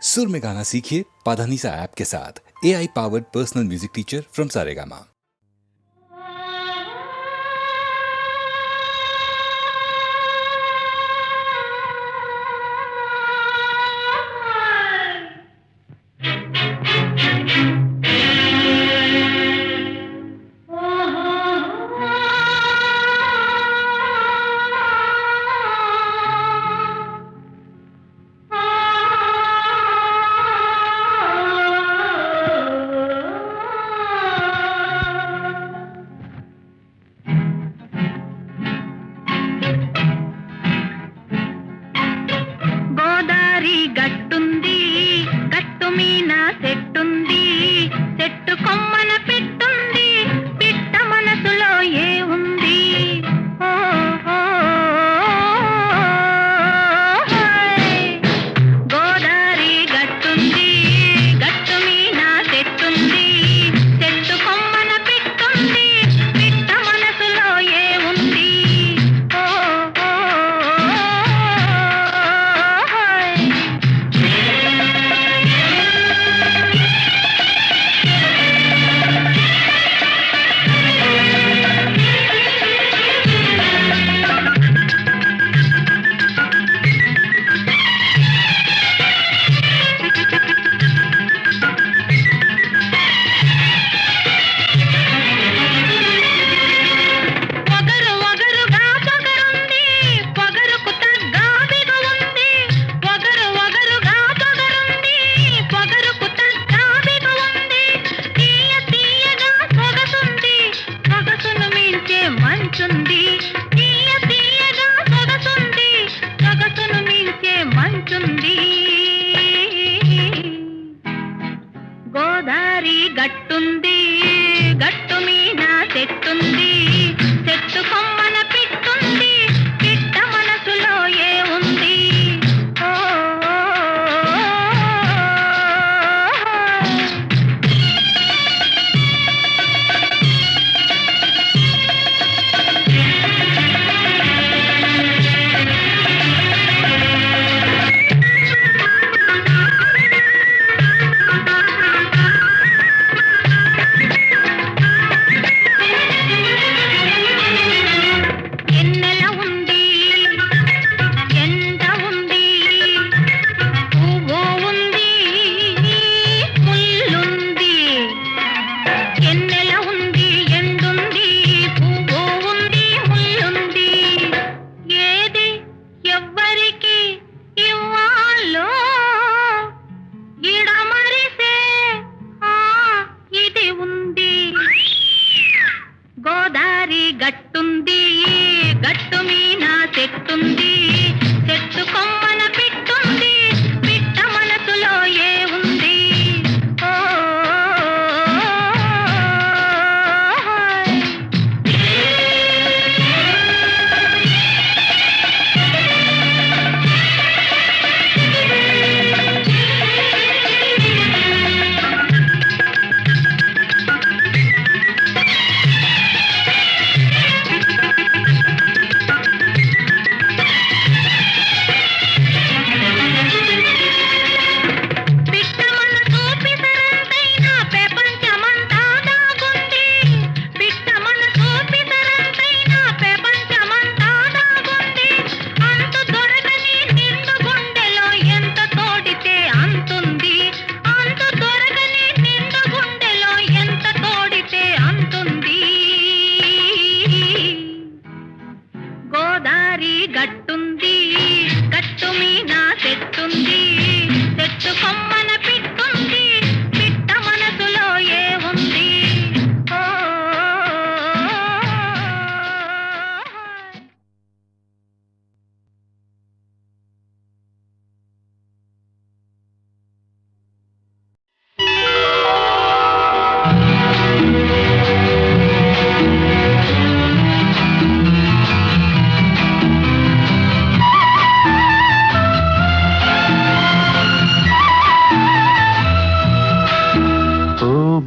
सुर में गाना सीखिए पाधानीसा ऐप के साथ। AI powered personal music teacher from Saregama.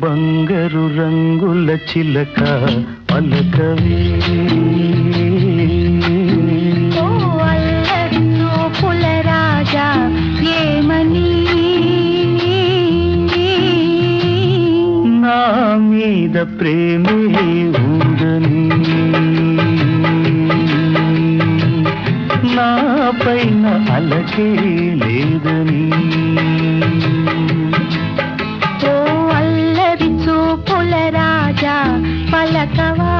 బంగారు రంగుల చిలక పలకవే ఓ అల్లరి నోపుల రాజా ఏమని ప్రేమే ఉందని నా పైన అలకే లేదని ఓ అల్లరి చూపుల రాజా పలకవా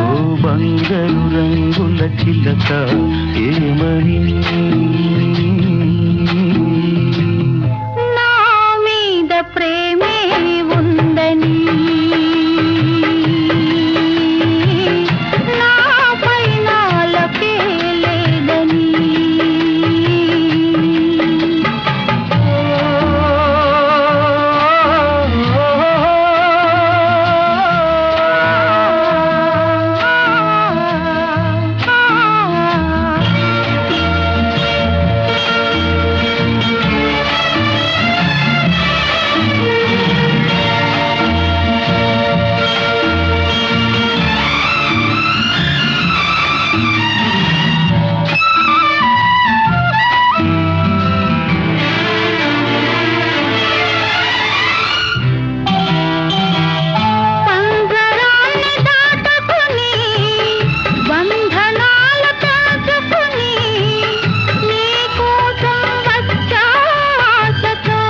ఓ బంగారు రంగుల చిలక ఏమని నా మీద ప్రేమే ఉందని నా పైన అలకే లేదని పంజరాన్ని దాటుకుని బంధనాలు తెంచుకుని నీ కోసం వచ్చా ఆశతో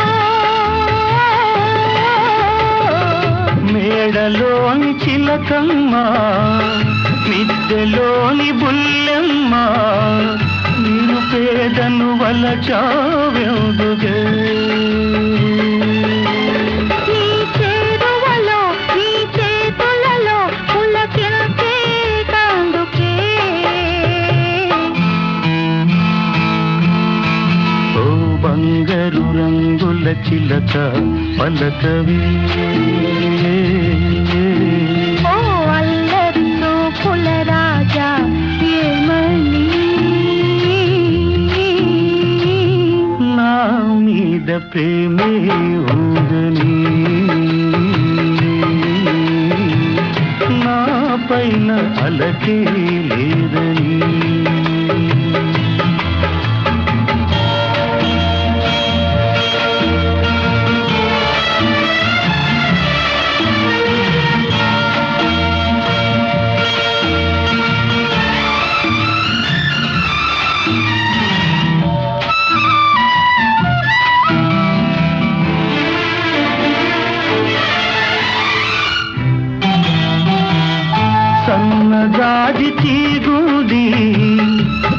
మేడలోని చిలకమ్మ మిద్దెలోని బుల్లెమ్మ నేను పేదను వలచావెందుగే నీ చేరువలో నీ చేతులలో పులకించే కందుకే ఓ బంగారు రంగుల చిలక పలకవే ఓ అల్లరి చూపుల రాజా ఏమని నా మీద ప్రేమే ఉందని నా పైన అలకే లేదని సన్నజాజి తీగుది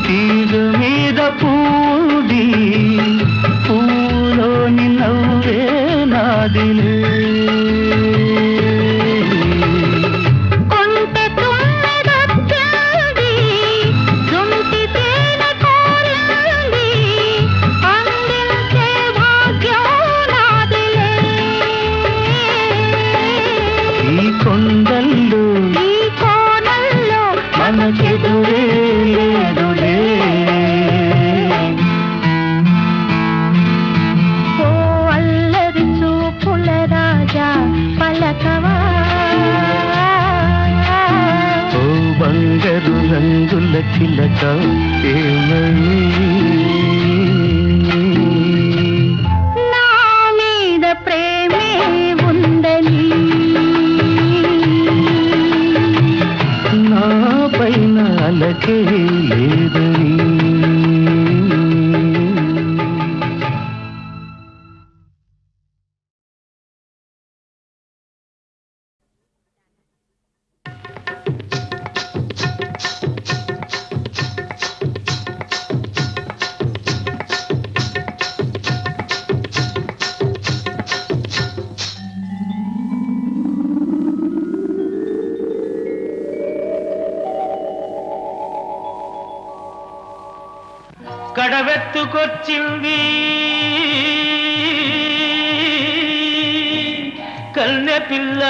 తీగ మీద పూది పూలోని నవ్వే నాదిలే కొంటె తుమ్మెదొచ్చింది జుంటి తేనె కోరింది అందించే భాగ్యం నాదిలే ఈ కొండల్లో ఈ కోణంలో మనకెదురే లేదులే ఓ అల్లరి చూపుల రాజా పలకవా ఓ బంగారు రంగుల చిలక ఏమని నా మీద ప్రేమే ఉందని నా పైన అలకే లేదని కడవెత్తుకొచ్చింది కన్నె పిల్ల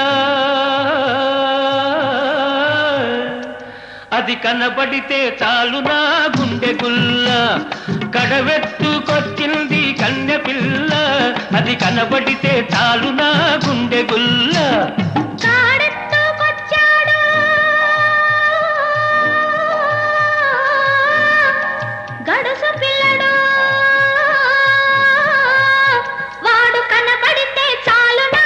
అది కనబడితే చాలు నా గుండె గుల్ల కడవెత్తుకొచ్చింది కన్నె పిల్ల అది కనబడితే చాలు నా గుండె గుల్ల కాడెత్తుకొచ్చాడు గడుసు పిల్లడు వాడు కనబడితే చాలు నా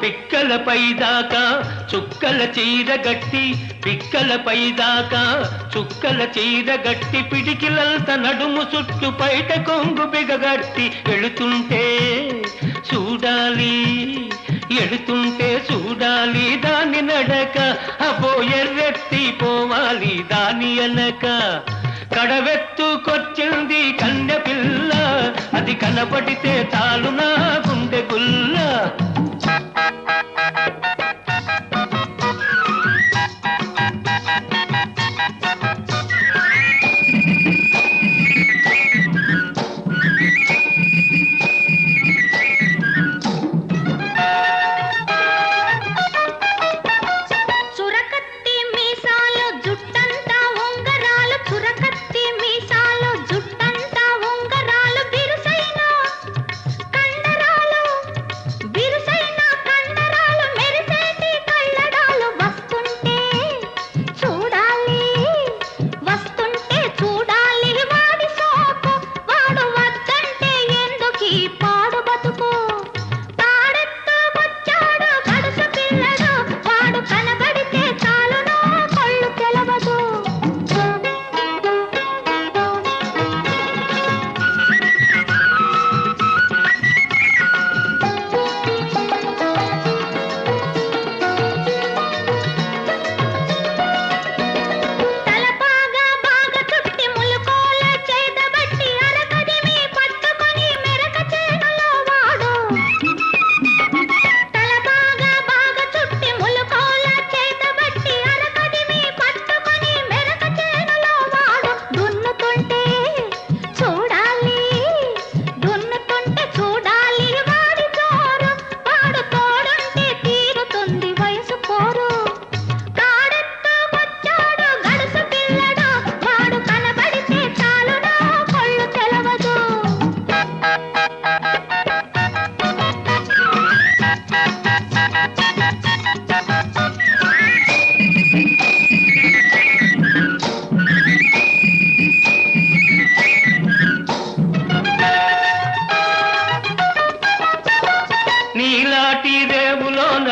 పిక్కలపై దాకా చుక్కల చీర గట్టి పిక్కలపై దాకా చుక్కల చీర గట్టి పిడికిలంత నడుము చుట్టు పైట కొంగు బిగగట్టి వెళుతుంటే చూడాలి ఎడుతుంటే చూడాలి దాని నడక అబ్బో ఎర్రెత్తి పోవాలి దాని అనక కడవెత్తుకొచ్చింది కన్య పిల్ల అది కనపడితే చాలు నా గుండె గుల్ల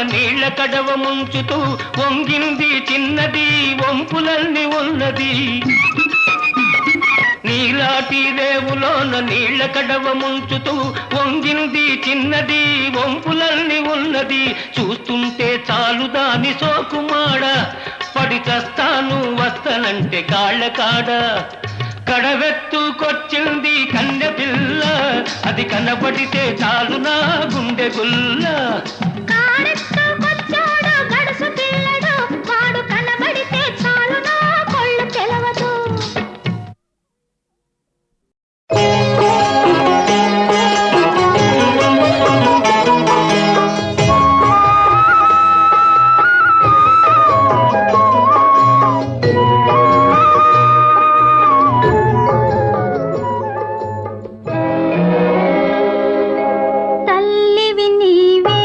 నీళ్ళ కడవ ముంచుతూ వంగింది చిన్నది వంపులన్నీ ఉన్నది నీలాటి రేవులోన నీళ్ళ కడవ ముంచుతూ వంగింది చిన్నది వంపులన్నీ ఉన్నది చూస్తుంటే చాలు దాని సోకుమాడ పడి చస్తాను వస్తనంటే కాళ్ళ కాడ కడవెత్తుకొచ్చింది కన్నె పిల్ల అది కనబడితే చాలు నా గుండె గుల్ల తల్లివి నీవే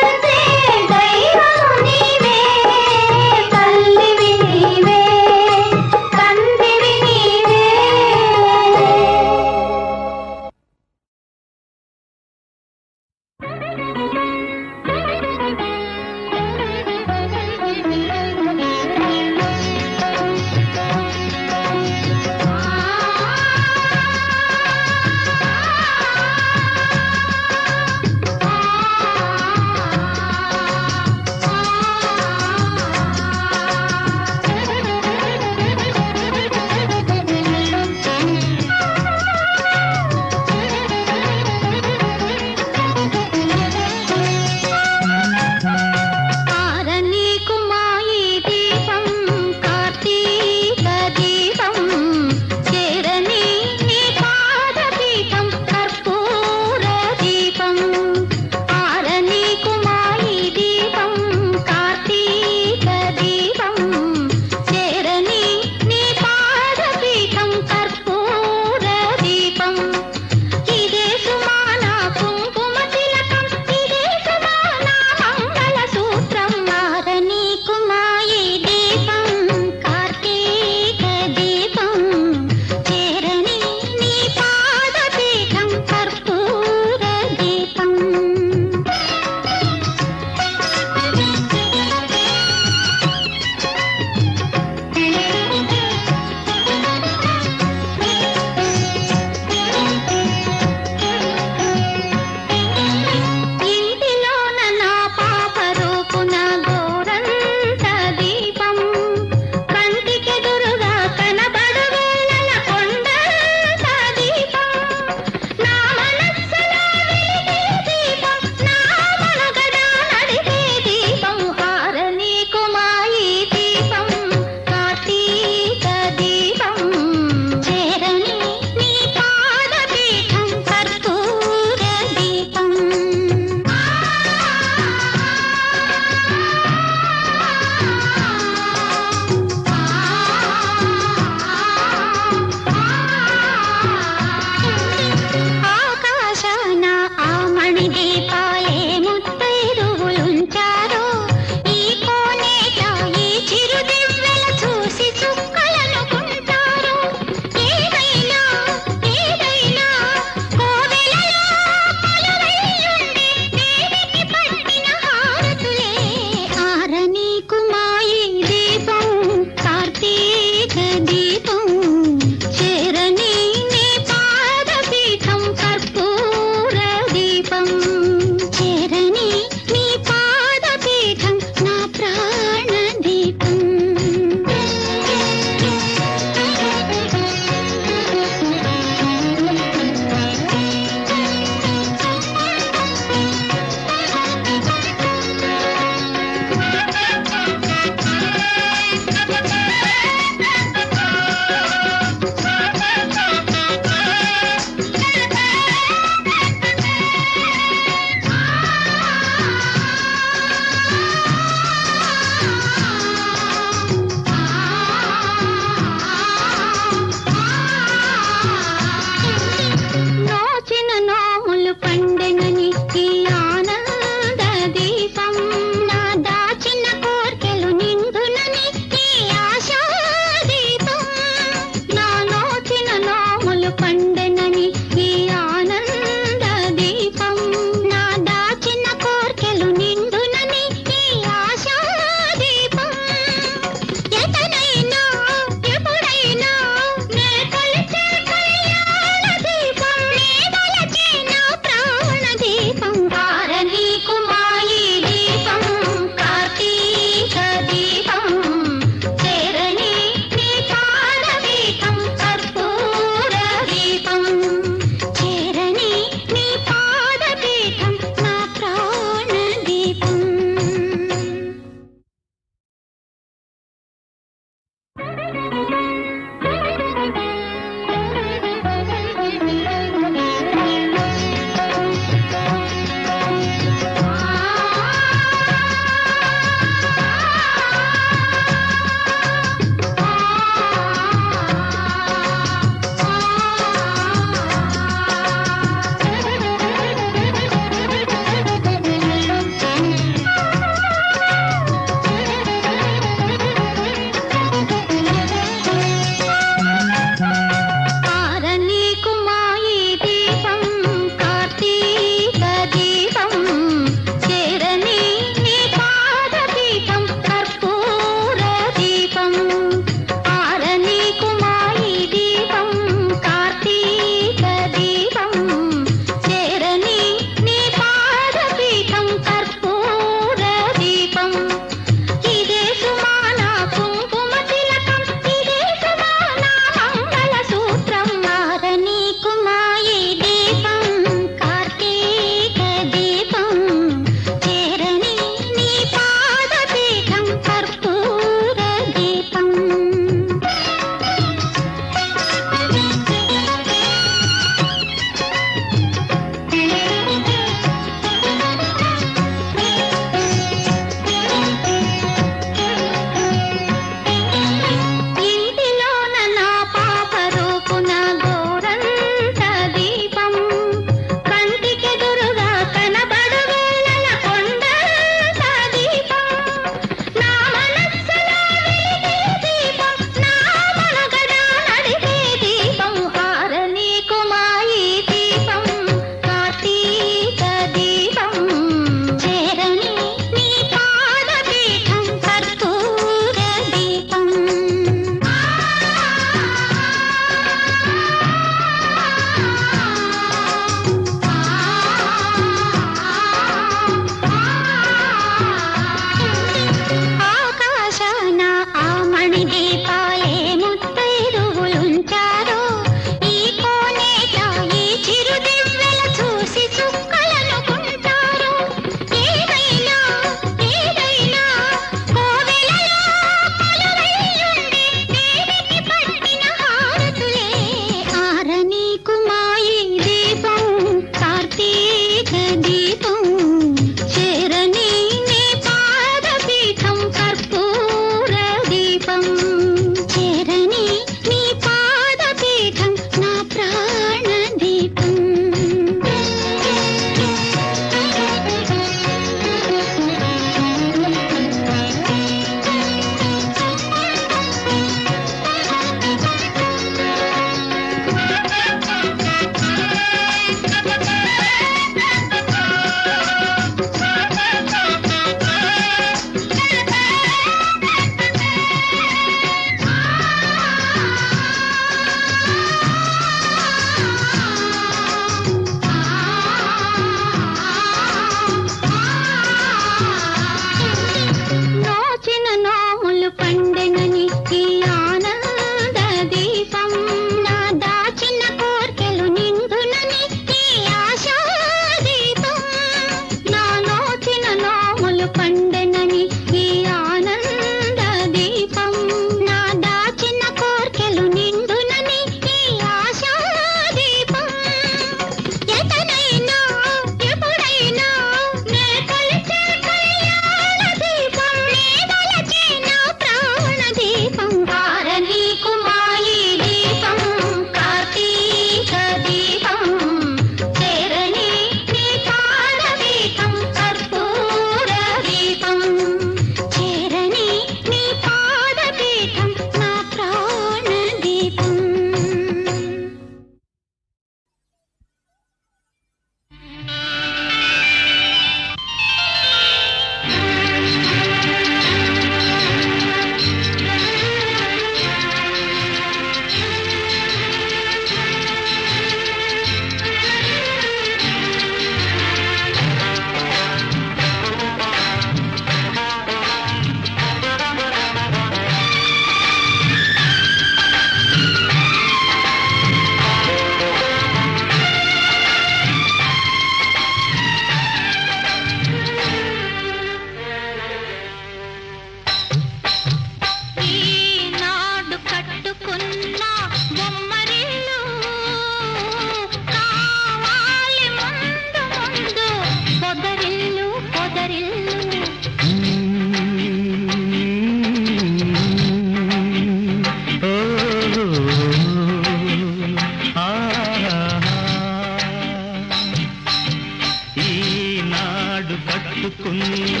కట్టుకున్న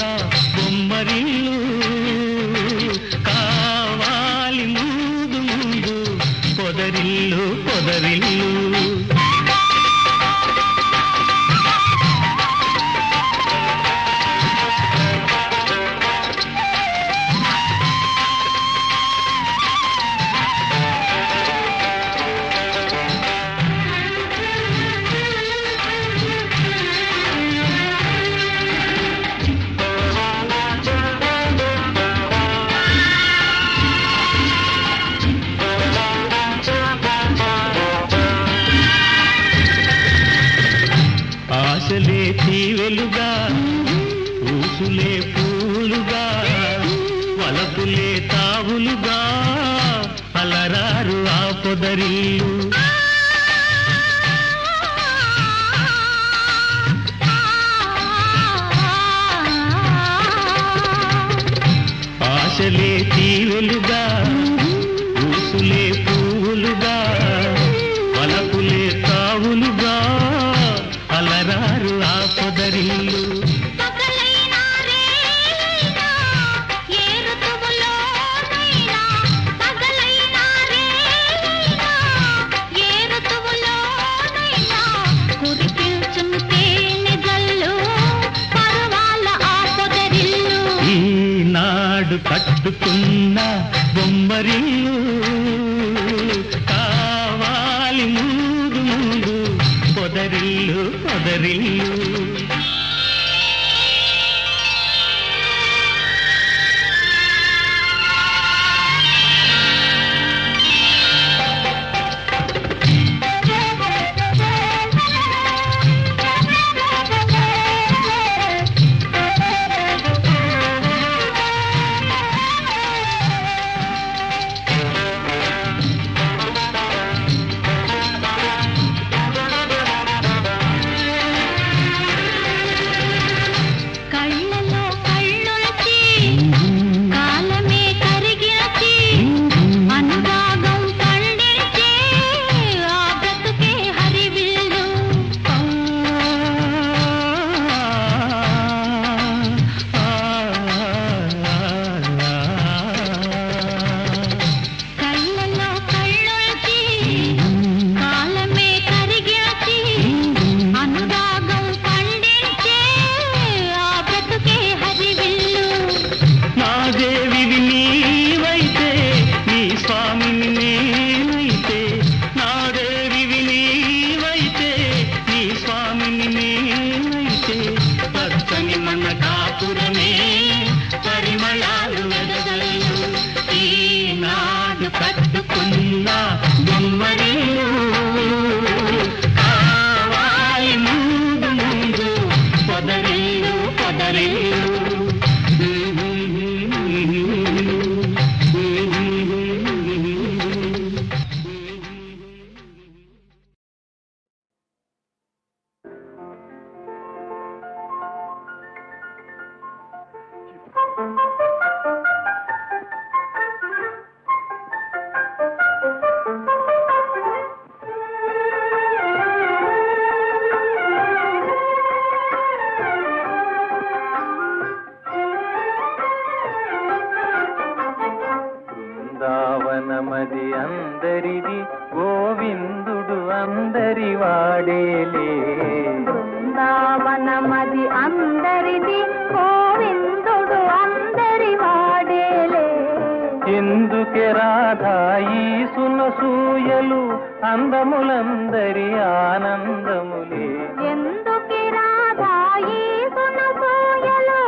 బొమ్మరిల్లు కావాలి ముందు ముందు పొదరిల్లు పొదరిల్లు. ఆశలే తీవెలుగా ఊసులే పూలుగా వలపులే తావులుగా అలరారు ఆ పొదరిల్లు. ఆశలే తీవెలుగా ఊసులే పూలుగా వలపులే తావులుగా అలరారు ఆ పొదరిల్లు. ఈనాడు కట్టుకున్న బొమ్మరిల్లు కావాలి ముందు ముందు పొదరిల్లు పొదరిల్లు. కట్టుకున్న బొమ్మరిల్లు కావాలి ముందు ముందు పొదరిల్లు పొదరిల్లు. బృందావనమది అందరిది గోవిందుడు అందరి వాడేలే. బృందావనమది అందరిది గోవిందుడు అందరి వాడేలే. ఎందుకే రాధా ఈ సునసూయలు అందములందరి ఆనందములే. ఎందుకి రాధా ఈ సునసూయలు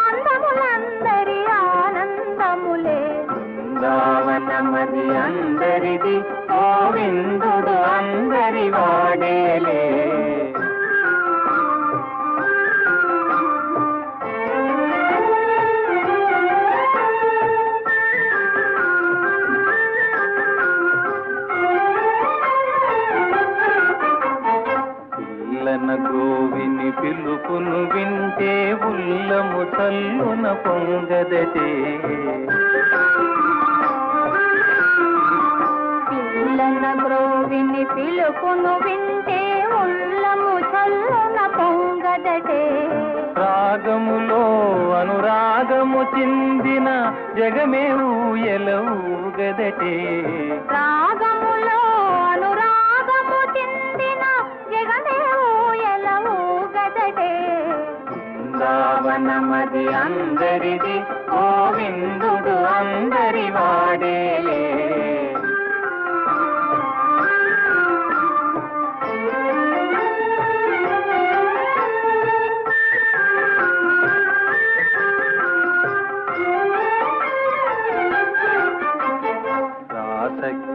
అందములందరి ఆనందములే. బృందావనమది అందరిది గోవిందుడు అందరి వాడేలే. గోవిని పిలుపును వింటే ఉల్లము చల్లున పొంగదటే. పిల్లన గ్రోవిని పిలుపును వింటే ఉల్లము చల్లున పొంగదటే. రాగములో అనురాగము చిందిన జగమే ఊయలవుగదటే. రాగములో అనురాగము చిందిన జగమే ఊయలవుగదటే. బృందావనమది అందరిది, గోవిందుడు అందరి వాడేలే.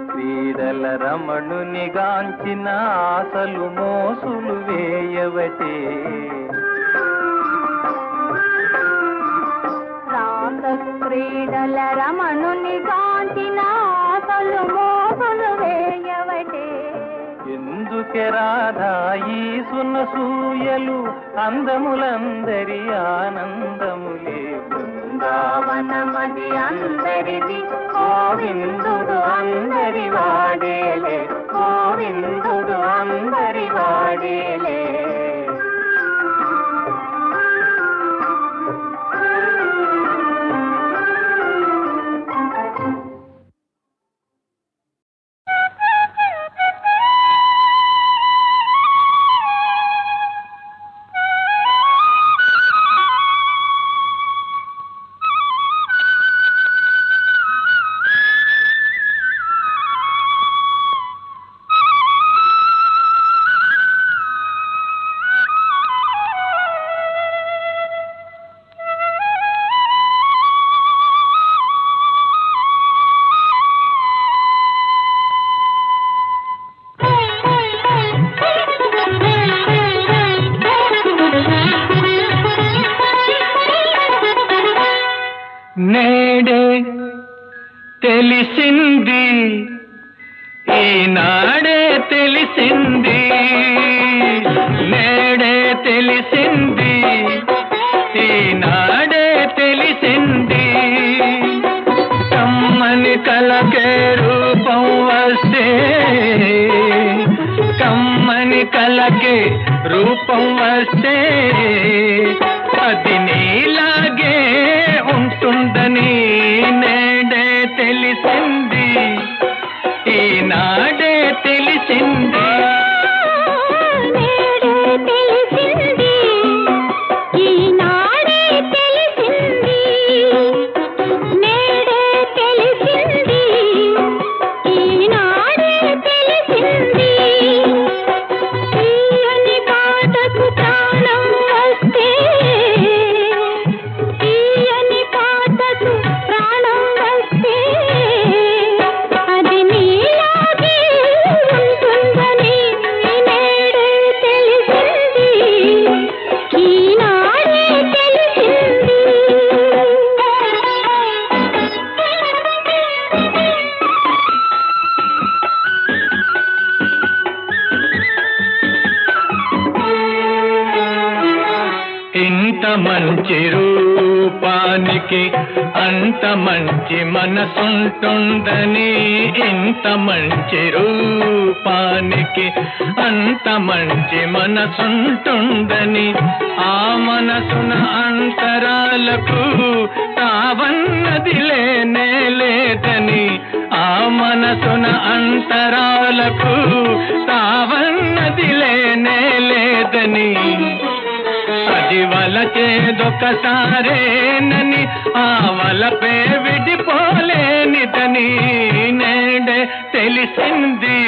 క్రీడల రమణుని గాంచిన ఆశలు మోసులు వేయవటే. రాస క్రీడల రమణుని గాంచిన ఆశలు మోసులు వేయవటే. ఎందుకే రాధా ఈ సునసూయలు, అందములందరి ఆనందములే. బృందావనమది అందరిది, గోవిందుడు అందరి వాడేలే. గోవిందుడు అందరి వాడేలే. నేడే తెలిసింది, ఈనాడే తెలిసింది. నేడే తెలిసింది, ఈనాడే తెలిసింది. కమ్మని కలకే రూపం వస్తే, కమ్మని కలకే రూపం వస్తే, అది నీలాగే ఉంటుందని నేడే తెలిసింది, ఈనాడే తెలిసింది. ఇంత మంచి రూపానికి అంత మంచి మనసుంటుందని, ఇంత మంచి రూపానికి అంత మంచి మనసుంటుందని, ఆ మనసున అంతరాలకు తావన్నది లేనే లేదని, ఆ మనసున అంతరాలకు తావన్నది లేనే లేదని, అది వలచేదొకసారేనని ఆ వలపే విడిపోలేనిదని నేడే తెలిసింది,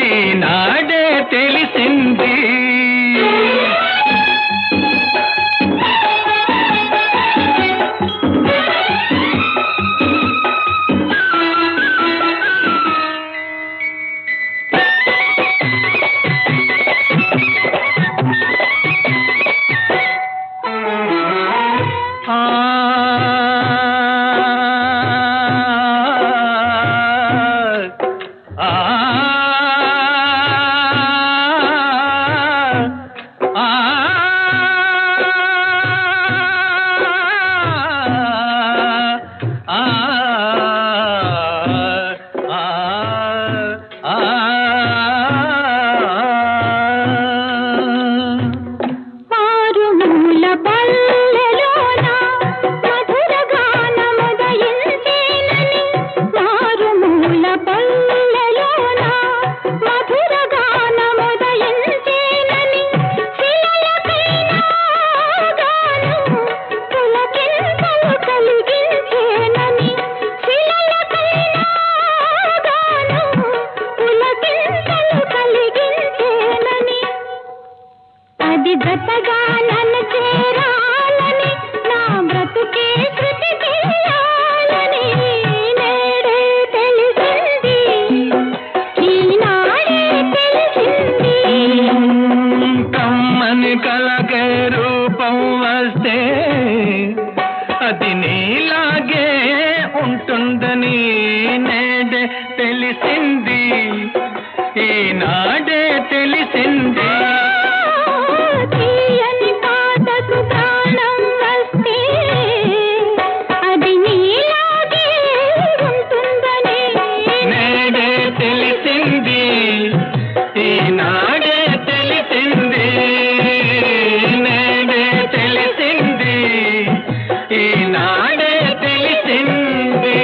ఈనాడే తెలిసింది. ఆ అది జతగా నన్ను చేరాలని నా బ్రతుకే శృతి చేయాలని నేడే తెలిసింది ఈనాడే తెలిసింది కమ్మని కలకే రూపం వస్తే అది నీలాగే ఉంటుందని నేడే తెలిసింది ఈనాడే తెలిసింది తీయని పాటకు ప్రాణం వస్తే అది నీలాగే ఉంటుందని నేడే తెలిసింది ఈనాడే తెలిసింది నేడే తెలిసింది ఈనాడే తెలిసింది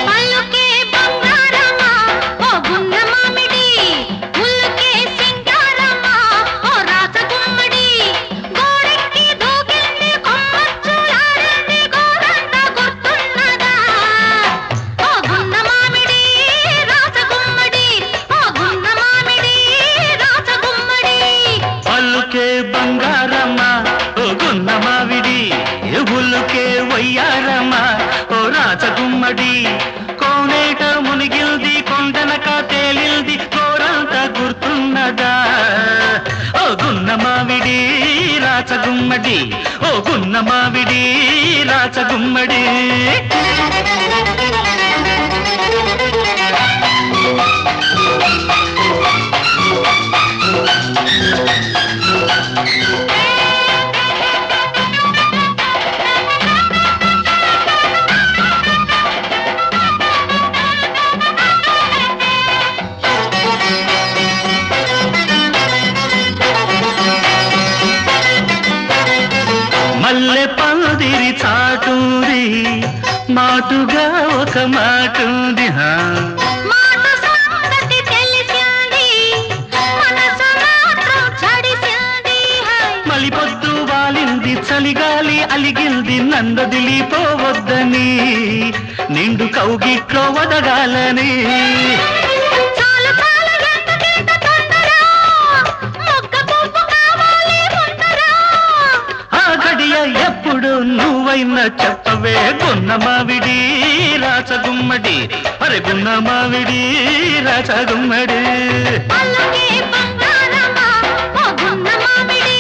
పలుకే బంగారమా ఓ గున్న మామిడి ముల్లుకే సింగారమా ఓ రాసగుమ్మడి గోడెక్కి దూకింది కొమ్మచ్చులాడింది గోరంతా గుర్తున్నదా ఓ గున్న మామిడి రాసగుమ్మడి ఓ గున్న మామిడి రాసగుమ్మడి పలుకే బంగారమ్మా ఓ గున్న మావిడి ఉల్లుకే వయ్యారమ్మా ఓ రాచగుమ్మడి కోనేట మునిగిల్ది కొండనక తేలిల్ది కోరంత గుర్తున్నదా ఓ గున్న మావిడి రాచగుమ్మడి ఓ గున్న మావిడి రాచగుమ్మడి మల్లె పందిరి చాటుంది మాటుగా ఒక మాటుంది మాట సంగతి తెలిసింది మనసు మాత్రం చడిసింది మలిపొద్దు వాలింది చలిగాలి అలిగింది నందదిలిపోవద్దని నిండు కౌగిట్లో వదగాలని చాలు చాలు ఎందుకింత తొందర మొగ్గ పువ్వు కావాలి ముందర ఆ గడియ ఎప్పుడు నువ్వైనా చెప్పవే గున్న మావిడి రాచగుమ్మడి అరే గున్న మావిడి రాచగుమ్మడి పల్లకే బంగారమా ఓ గున్న మామిడి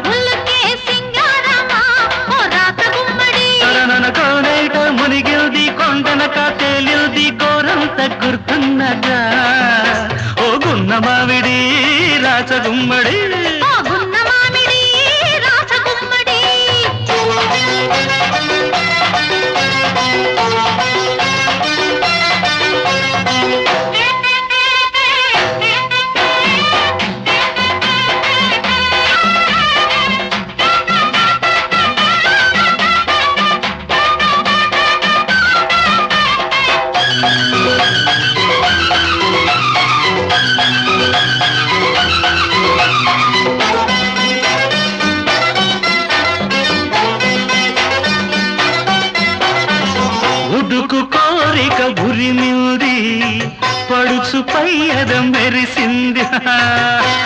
ముల్లుకే సింగారమా ఓ రాసగుమ్మడి తరనన కోనేట మునిగిల్ది కొండనక తేలిల్ది కోరంత గుర్తున్నదా ఓ గున్న మావిడి రాచగుమ్మడి ఓ గున్న మామిడి రాసగుమ్మడి ఉడుకు కోరిక ఉరిమింది పడుచు పయ్యదం మెరిసింది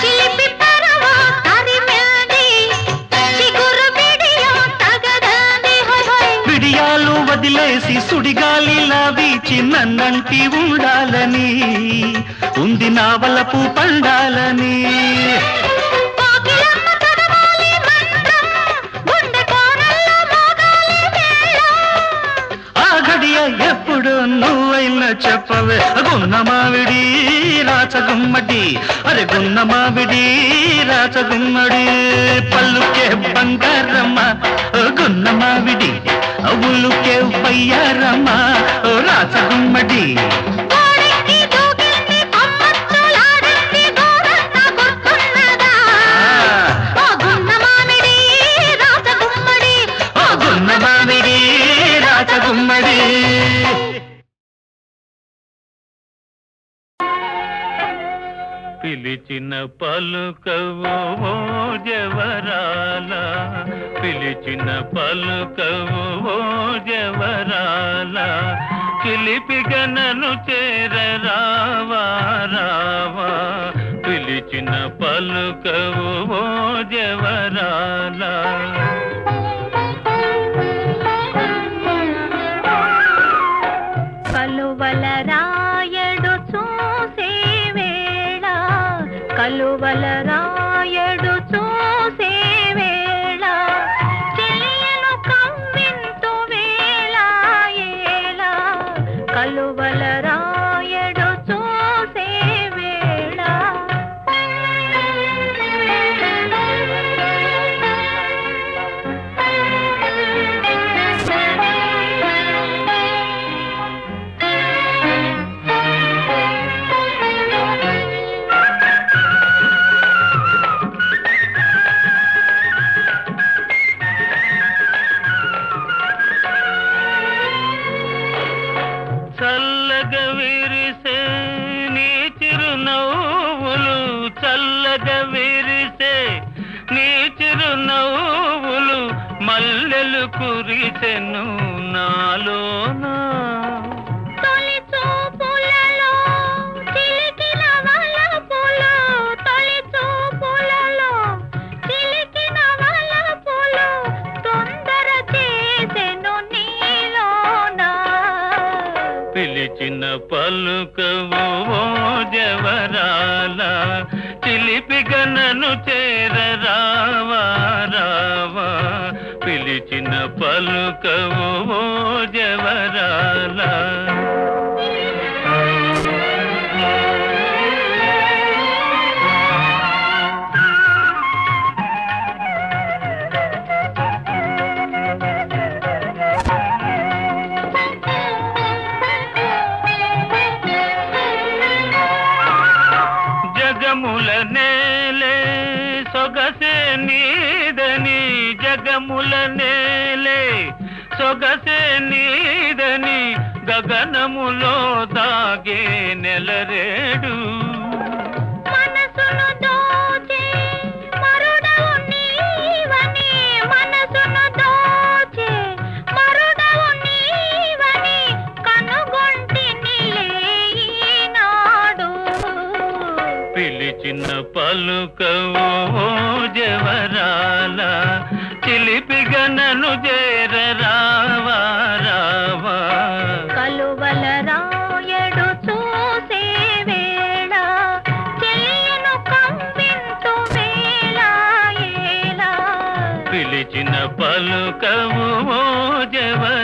చిలిపి పరవో తరిమింది చిగురు బిడియం తగదంది హోయ్ హోయ్ విడియాలు వదిలేసి సుడిగాలిలా వీచి నన్నంటి ఉండాలని ఉంది నా వలపు పండాలని కోకిలమ్మ చదవాలి మంత్రం గుండె కోరల్లో మోగాలి మేళం ఆ గడియ ఎప్పుడు నువ్వైనా చెప్పవే గున్న మావిడి రాచగుమ్మడి అరే గున్న మావిడి రాచగుమ్మడి పల్లుకే బంగారమ్మ ఓ గున్న మావిడి అవులుకే వయ్యారమ్మ ఓ రాచగుమ్మడి గోడెక్కి దూకింది కొమ్మచ్చులాడింది గోరంతా గుర్తున్నదా ఓ గున్న పిలిచిన పలుకవు ఓ జవరాల, పిలిచిన పలుకవు ఓ జవరాల, చిలిపిగా నన్ను చేరరావా రావా, పిలిచిన పలుకవు ఓ జవరాల. కలువల రాయడు చూసే వేళ, కలువల రాయడు చూసే వేళ, చెలియను కవ్వింతు వేళ ఏళ, కలువల రాయడు చూసే వేళ. చల్లగా విరిసే నీ చిరునవ్వులు, చల్లగా విరిసే నీ చిరునవ్వులు, మల్లెలు కురిసెను నాలోనా. తొలి చూపులలో చిలికిన వలపులు, తొలి చూపులలో చిలికిన వలపులు, తొందర చేసెను నీలోనా. పిలిచిన పలుకవు ఓ జవరాల, చిలిపిగా నన్ను చేరరావా రావా, పిలిచిన పలుకవు ఓ జవరాల. జగముల నేలే సొగసే నీదని, జగముల నేలే సొగసే నీదని, గగనములో దాగే నెలరేడు. మనసును దోచే మరుడవు నీవని, మనసును దోచే మరుడవు నీవని, కనుగొంటినిలే ఈనాడు. పిలిచిన పలుకవు ఓ జవరాల, చిలిపిగా నన్ను చేరరావా రావా, కలువల రాయడు చూసే వేళ, చెలియను కవ్వింతు వేళ ఏళ. పిలిచిన పలుకవు ఓ జవరాల.